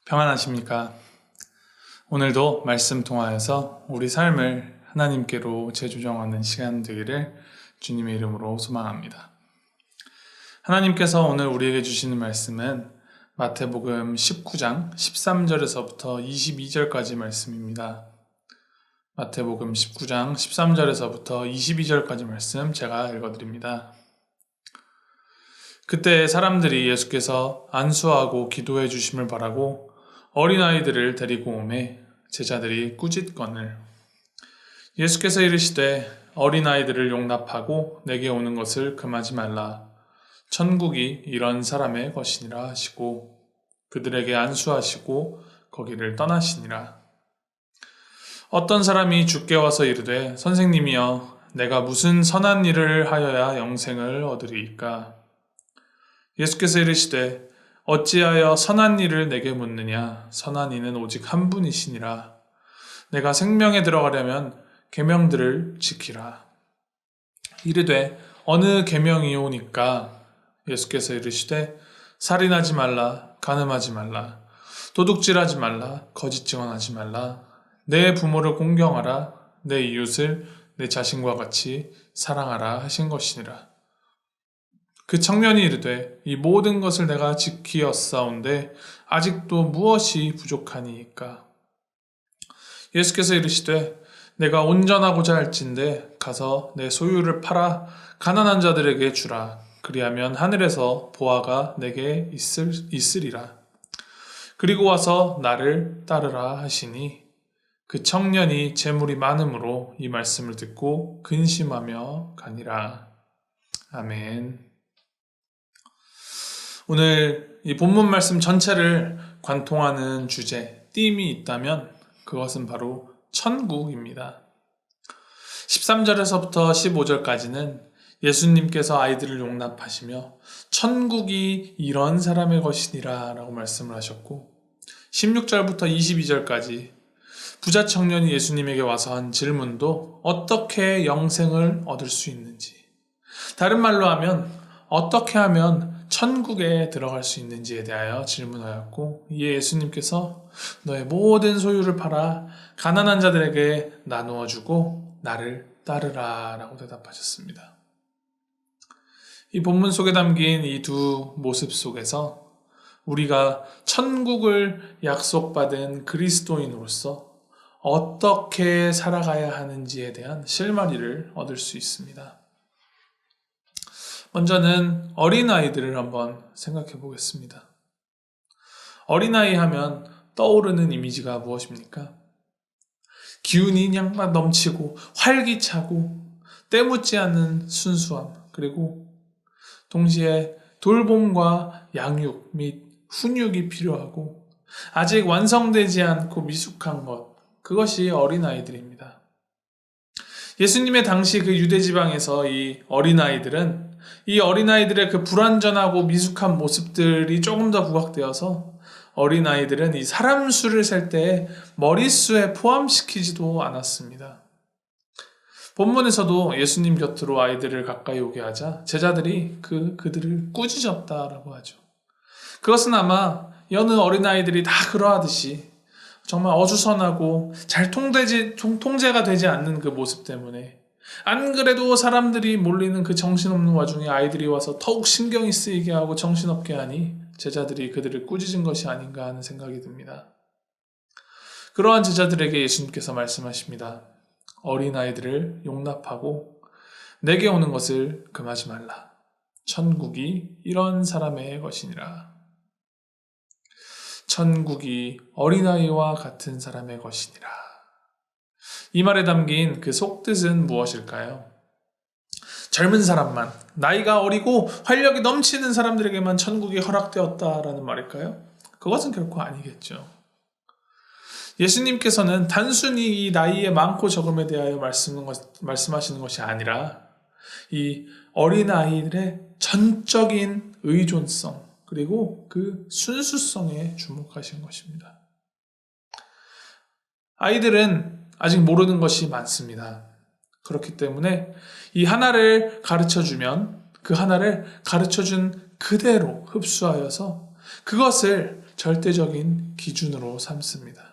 평안하십니까? 오늘도 말씀 통하여서 우리 삶을 하나님께로 재조정하는 시간 되기를 주님의 이름으로 소망합니다. 하나님께서 오늘 우리에게 주시는 말씀은 마태복음 19장 13절에서부터 22절까지 말씀입니다. 마태복음 19장 13절에서부터 22절까지 말씀 제가 읽어드립니다. 그때 사람들이 예수께서 안수하고 기도해 주심을 바라고 어린아이들을 데리고 오매 제자들이 꾸짖거늘 예수께서 이르시되 어린아이들을 용납하고 내게 오는 것을 금하지 말라. 천국이 이런 사람의 것이니라 하시고 그들에게 안수하시고 거기를 떠나시니라. 어떤 사람이 주께 와서 이르되 선생님이여 내가 무슨 선한 일을 하여야 영생을 얻으리이까? 예수께서 이르시되 어찌하여 선한 일을 내게 묻느냐? 선한 이는 오직 한 분이시니라. 내가 생명에 들어가려면 계명들을 지키라. 이르되 어느 계명이오니까? 예수께서 이르시되 살인하지 말라, 간음하지 말라, 도둑질하지 말라, 거짓 증언하지 말라, 내 부모를 공경하라, 내 이웃을 내 자신과 같이 사랑하라 하신 것이니라. 그 청년이 이르되 이 모든 것을 내가 지키었사온데 아직도 무엇이 부족하니이까? 예수께서 이르시되 내가 온전하고자 할진대 가서 내 소유를 팔아 가난한 자들에게 주라. 그리하면 하늘에서 보화가 내게 있으리라. 그리고 와서 나를 따르라 하시니 그 청년이 재물이 많음으로 이 말씀을 듣고 근심하며 가니라. 아멘. 오늘 이 본문 말씀 전체를 관통하는 주제, 띠임이 있다면 그것은 바로 천국입니다. 13절에서부터 15절까지는 예수님께서 아이들을 용납하시며 천국이 이런 사람의 것이니라 라고 말씀을 하셨고 16절부터 22절까지 부자 청년이 예수님에게 와서 한 질문도 어떻게 영생을 얻을 수 있는지, 다른 말로 하면 어떻게 하면 천국에 들어갈 수 있는지에 대하여 질문하였고 이에 예수님께서 너의 모든 소유를 팔아 가난한 자들에게 나누어 주고 나를 따르라 라고 대답하셨습니다. 이 본문 속에 담긴 이 두 모습 속에서 우리가 천국을 약속받은 그리스도인으로서 어떻게 살아가야 하는지에 대한 실마리를 얻을 수 있습니다. 먼저는 어린아이들을 한번 생각해 보겠습니다. 어린아이 하면 떠오르는 이미지가 무엇입니까? 기운이 그냥 막 넘치고 활기차고 때묻지 않는 순수함, 그리고 동시에 돌봄과 양육 및 훈육이 필요하고 아직 완성되지 않고 미숙한 것, 그것이 어린아이들입니다. 예수님의 당시 그 유대지방에서 이 어린아이들은 이 어린아이들의 그 불완전하고 미숙한 모습들이 조금 더 부각되어서 어린아이들은 이 사람 수를 셀 때 머릿수에 포함시키지도 않았습니다. 본문에서도 예수님 곁으로 아이들을 가까이 오게 하자 제자들이 그들을 꾸짖었다라고 하죠. 그것은 아마 여느 어린아이들이 다 그러하듯이 정말 어수선하고 잘 통제가 되지 않는 그 모습 때문에, 안 그래도 사람들이 몰리는 그 정신없는 와중에 아이들이 와서 더욱 신경이 쓰이게 하고 정신없게 하니 제자들이 그들을 꾸짖은 것이 아닌가 하는 생각이 듭니다. 그러한 제자들에게 예수님께서 말씀하십니다. 어린아이들을 용납하고 내게 오는 것을 금하지 말라. 천국이 이런 사람의 것이니라. 천국이 어린아이와 같은 사람의 것이니라. 이 말에 담긴 그 속뜻은 무엇일까요? 젊은 사람만, 나이가 어리고 활력이 넘치는 사람들에게만 천국이 허락되었다라는 말일까요? 그것은 결코 아니겠죠. 예수님께서는 단순히 이 나이의 많고 적음에 대하여 말씀하시는 것이 아니라 이 어린아이들의 전적인 의존성, 그리고 그 순수성에 주목하신 것입니다. 아이들은 아직 모르는 것이 많습니다. 그렇기 때문에 이 하나를 가르쳐주면 그 하나를 가르쳐준 그대로 흡수하여서 그것을 절대적인 기준으로 삼습니다.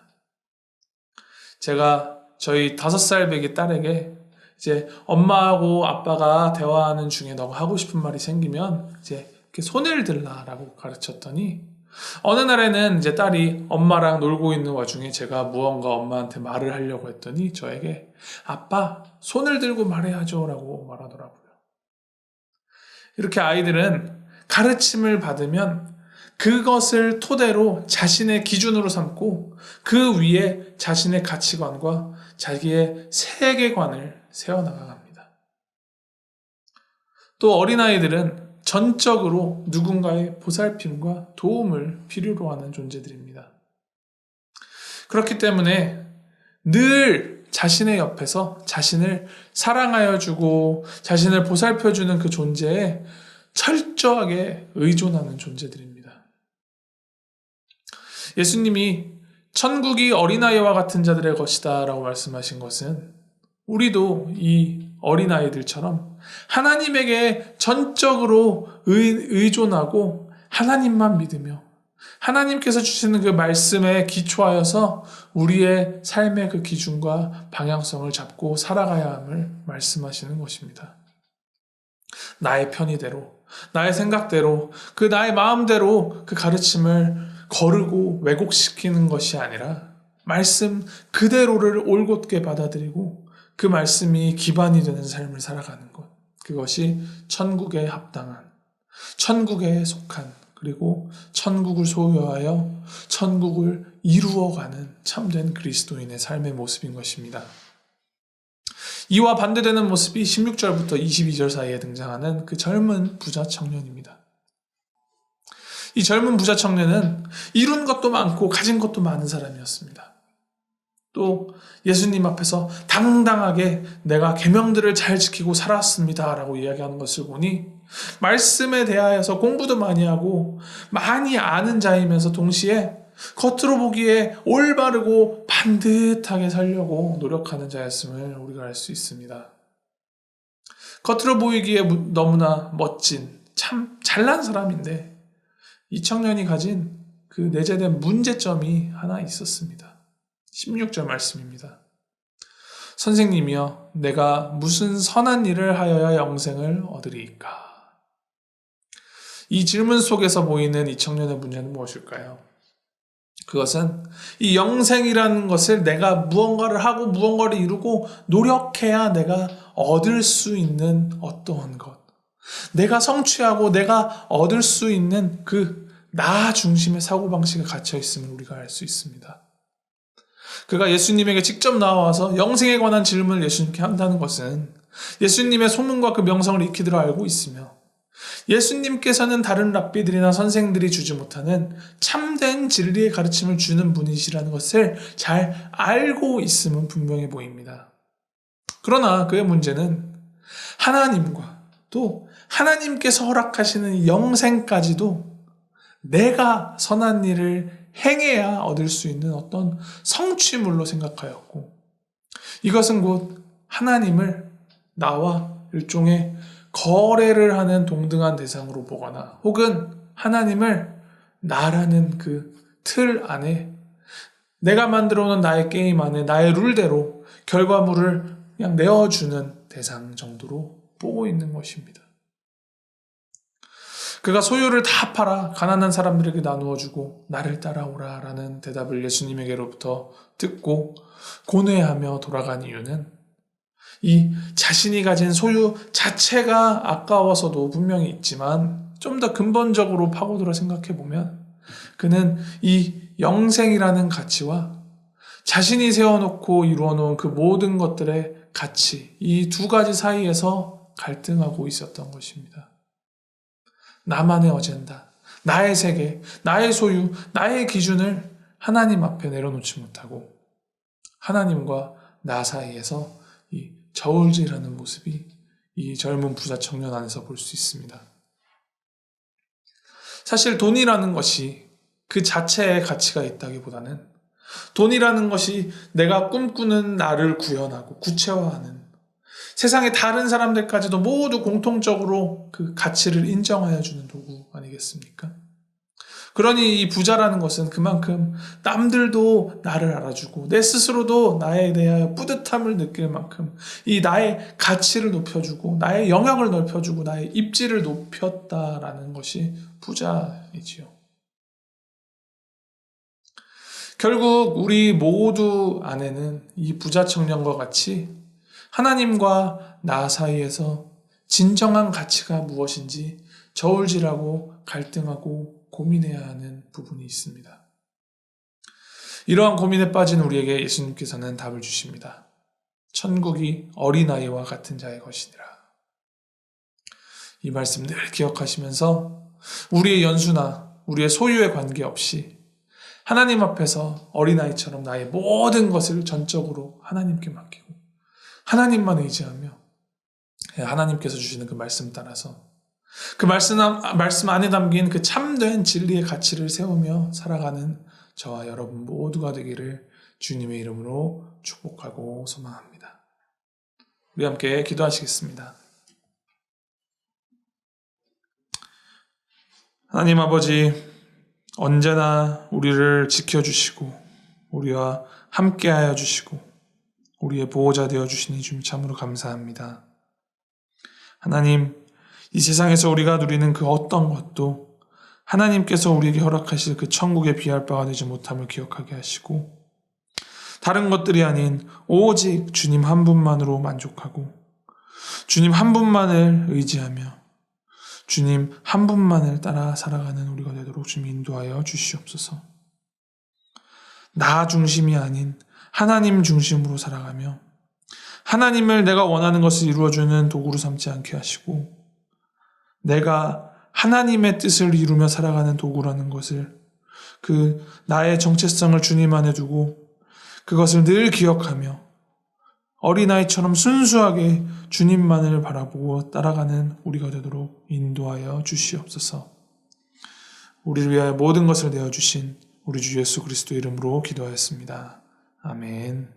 제가 저희 5살 배기 딸에게 이제 엄마하고 아빠가 대화하는 중에 너가 하고 싶은 말이 생기면 이제 이렇게 손을 들라라고 가르쳤더니 어느 날에는 이제 딸이 엄마랑 놀고 있는 와중에 제가 무언가 엄마한테 말을 하려고 했더니 저에게 아빠 손을 들고 말해야죠 라고 말하더라고요. 이렇게 아이들은 가르침을 받으면 그것을 토대로 자신의 기준으로 삼고 그 위에 자신의 가치관과 자기의 세계관을 세워나갑니다. 또 어린아이들은 전적으로 누군가의 보살핌과 도움을 필요로 하는 존재들입니다. 그렇기 때문에 늘 자신의 옆에서 자신을 사랑하여 주고 자신을 보살펴 주는 그 존재에 철저하게 의존하는 존재들입니다. 예수님이 천국이 어린아이와 같은 자들의 것이다 라고 말씀하신 것은 우리도 이 어린아이들처럼 하나님에게 전적으로 의존하고 하나님만 믿으며 하나님께서 주시는 그 말씀에 기초하여서 우리의 삶의 그 기준과 방향성을 잡고 살아가야 함을 말씀하시는 것입니다. 나의 편의대로, 나의 생각대로, 그 나의 마음대로 그 가르침을 거르고 왜곡시키는 것이 아니라 말씀 그대로를 올곧게 받아들이고 그 말씀이 기반이 되는 삶을 살아가는 것. 그것이 천국에 합당한, 천국에 속한, 그리고 천국을 소유하여 천국을 이루어가는 참된 그리스도인의 삶의 모습인 것입니다. 이와 반대되는 모습이 16절부터 22절 사이에 등장하는 그 젊은 부자 청년입니다. 이 젊은 부자 청년은 이룬 것도 많고 가진 것도 많은 사람이었습니다. 또 예수님 앞에서 당당하게 내가 계명들을 잘 지키고 살았습니다 라고 이야기하는 것을 보니 말씀에 대하여서 공부도 많이 하고 많이 아는 자이면서 동시에 겉으로 보기에 올바르고 반듯하게 살려고 노력하는 자였음을 우리가 알 수 있습니다. 겉으로 보이기에 너무나 멋진 참 잘난 사람인데 이 청년이 가진 그 내재된 문제점이 하나 있었습니다. 16절 말씀입니다. 선생님이여 내가 무슨 선한 일을 하여야 영생을 얻으리이까? 이 질문 속에서 보이는 이 청년의 문제는 무엇일까요? 그것은 이 영생이라는 것을 내가 무언가를 하고 무언가를 이루고 노력해야 내가 얻을 수 있는 어떠한 것, 내가 성취하고 내가 얻을 수 있는 그 나 중심의 사고방식에 갇혀 있음을 우리가 알 수 있습니다. 그가 예수님에게 직접 나와서 영생에 관한 질문을 예수님께 한다는 것은 예수님의 소문과 그 명성을 익히들어 알고 있으며 예수님께서는 다른 랍비들이나 선생들이 주지 못하는 참된 진리의 가르침을 주는 분이시라는 것을 잘 알고 있음은 분명해 보입니다. 그러나 그의 문제는 하나님과 또 하나님께서 허락하시는 영생까지도 내가 선한 일을 행해야 얻을 수 있는 어떤 성취물로 생각하였고 이것은 곧 하나님을 나와 일종의 거래를 하는 동등한 대상으로 보거나 혹은 하나님을 나라는 그 틀 안에 내가 만들어 놓은 나의 게임 안에 나의 룰대로 결과물을 그냥 내어주는 대상 정도로 보고 있는 것입니다. 그가 소유를 다 팔아 가난한 사람들에게 나누어주고 나를 따라오라 라는 대답을 예수님에게로부터 듣고 고뇌하며 돌아간 이유는 이 자신이 가진 소유 자체가 아까워서도 분명히 있지만 좀 더 근본적으로 파고들어 생각해보면 그는 이 영생이라는 가치와 자신이 세워놓고 이루어놓은 그 모든 것들의 가치, 이 두 가지 사이에서 갈등하고 있었던 것입니다. 나만의 어젠다, 나의 세계, 나의 소유, 나의 기준을 하나님 앞에 내려놓지 못하고 하나님과 나 사이에서 이 저울질하는 모습이 이 젊은 부자 청년 안에서 볼 수 있습니다. 사실 돈이라는 것이 그 자체의 가치가 있다기보다는 돈이라는 것이 내가 꿈꾸는 나를 구현하고 구체화하는 세상의 다른 사람들까지도 모두 공통적으로 그 가치를 인정하여 주는 도구 아니겠습니까? 그러니 이 부자라는 것은 그만큼 남들도 나를 알아주고 내 스스로도 나에 대하여 뿌듯함을 느낄 만큼 이 나의 가치를 높여주고 나의 영역을 넓혀주고 나의 입지를 높였다라는 것이 부자이지요. 결국 우리 모두 안에는 이 부자 청년과 같이 하나님과 나 사이에서 진정한 가치가 무엇인지 저울질하고 갈등하고 고민해야 하는 부분이 있습니다. 이러한 고민에 빠진 우리에게 예수님께서는 답을 주십니다. 천국이 어린아이와 같은 자의 것이니라. 이 말씀 늘 기억하시면서 우리의 연수나 우리의 소유에 관계없이 하나님 앞에서 어린아이처럼 나의 모든 것을 전적으로 하나님께 맡기고 하나님만 의지하며 하나님께서 주시는 그 말씀 따라서 그 말씀 안에 담긴 그 참된 진리의 가치를 세우며 살아가는 저와 여러분 모두가 되기를 주님의 이름으로 축복하고 소망합니다. 우리 함께 기도하시겠습니다. 하나님 아버지, 언제나 우리를 지켜주시고 우리와 함께하여 주시고 우리의 보호자 되어주시니 주님 참으로 감사합니다. 하나님, 이 세상에서 우리가 누리는 그 어떤 것도 하나님께서 우리에게 허락하실 그 천국에 비할 바가 되지 못함을 기억하게 하시고 다른 것들이 아닌 오직 주님 한 분만으로 만족하고 주님 한 분만을 의지하며 주님 한 분만을 따라 살아가는 우리가 되도록 주님 인도하여 주시옵소서. 나 중심이 아닌 하나님 중심으로 살아가며 하나님을 내가 원하는 것을 이루어주는 도구로 삼지 않게 하시고 내가 하나님의 뜻을 이루며 살아가는 도구라는 것을 그 나의 정체성을 주님 안에 두고 그것을 늘 기억하며 어린아이처럼 순수하게 주님만을 바라보고 따라가는 우리가 되도록 인도하여 주시옵소서. 우리를 위하여 모든 것을 내어주신 우리 주 예수 그리스도 이름으로 기도하였습니다. 아멘.